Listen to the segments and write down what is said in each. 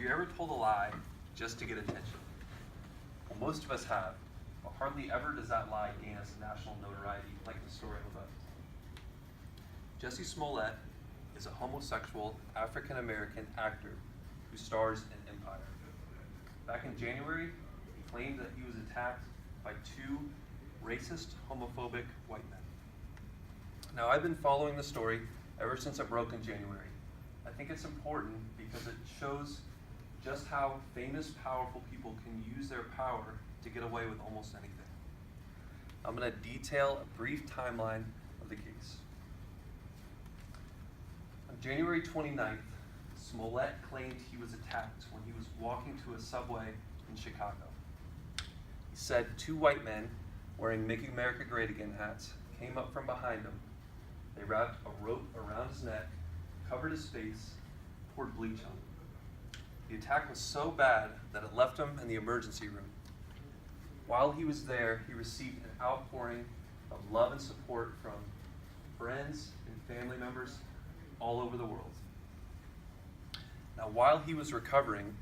Have you ever told a lie just to get attention? Well, most of us have, but hardly ever does that lie gain us national notoriety like the story I'm about to tell. Jussie Smollett is a homosexual African-American actor who stars in Empire. Back in January, he claimed that he was attacked by two racist, homophobic white men. Now, I've been following the story ever since it broke in January. I think it's important because it shows just how famous, powerful people can use their power to get away with almost anything. I'm going to detail a brief timeline of the case. On January 29th, Smollett claimed he was attacked when he was walking to a subway in Chicago. He said two white men wearing Make America Great Again hats came up from behind him. They wrapped a rope around his neck, covered his face, poured bleach on him. The attack was so bad that it left him in the emergency room. While he was there, he received an outpouring of love and support from friends and family members all over the world. Now, while he was recovering,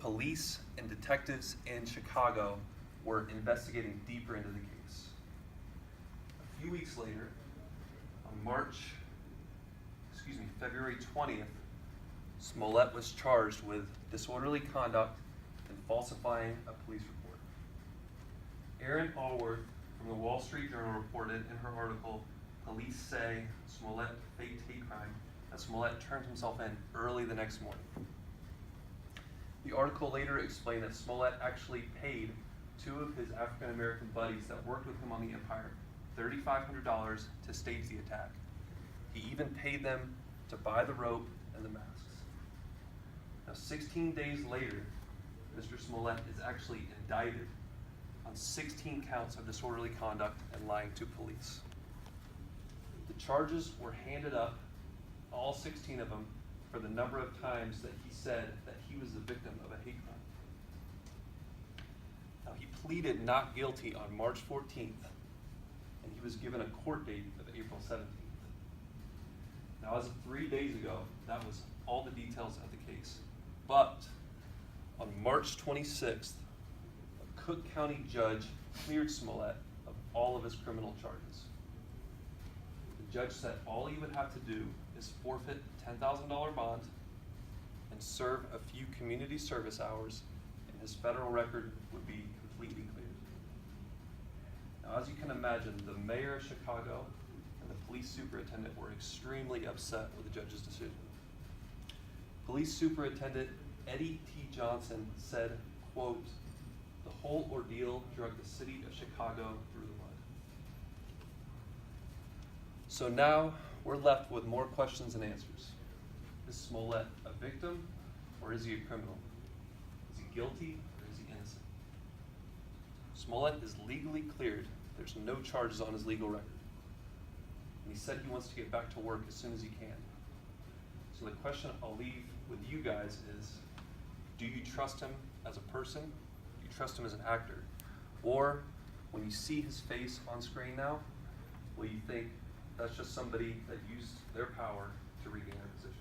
police and detectives in Chicago were investigating deeper into the case. A few weeks later, on February 20th, Smollett was charged with disorderly conduct and falsifying a police report. Erin Allworth from the Wall Street Journal reported in her article, "Police Say Smollett Faked Hate Crime," that Smollett turned himself in early the next morning. The article later explained that Smollett actually paid two of his African-American buddies that worked with him on the Empire $3,500 to stage the attack. He even paid them to buy the rope and the masks. Now, 16 days later, Mr. Smollett is actually indicted on 16 counts of disorderly conduct and lying to police. The charges were handed up, all 16 of them, for the number of times that he said that he was the victim of a hate crime. Now, he pleaded not guilty on March 14th, and he was given a court date of April 17th. Now, as of 3 days ago, that was all the details of the case. But on March 26th, a Cook County judge cleared Smollett of all of his criminal charges. The judge said all he would have to do is forfeit a $10,000 bond and serve a few community service hours, and his federal record would be completely cleared. Now, as you can imagine, the mayor of Chicago and the police superintendent were extremely upset with the judge's decision. Police Superintendent Eddie T. Johnson said, quote, "The whole ordeal dragged the city of Chicago through the mud." So now we're left with more questions and answers. Is Smollett a victim or is he a criminal? Is he guilty or is he innocent? Smollett is legally cleared. There's no charges on his legal record. And he said he wants to get back to work as soon as he can. So the question I'll leave with you guys is, do you trust him as a person? Do you trust him as an actor? Or when you see his face on screen now, will you think that's just somebody that used their power to regain their position?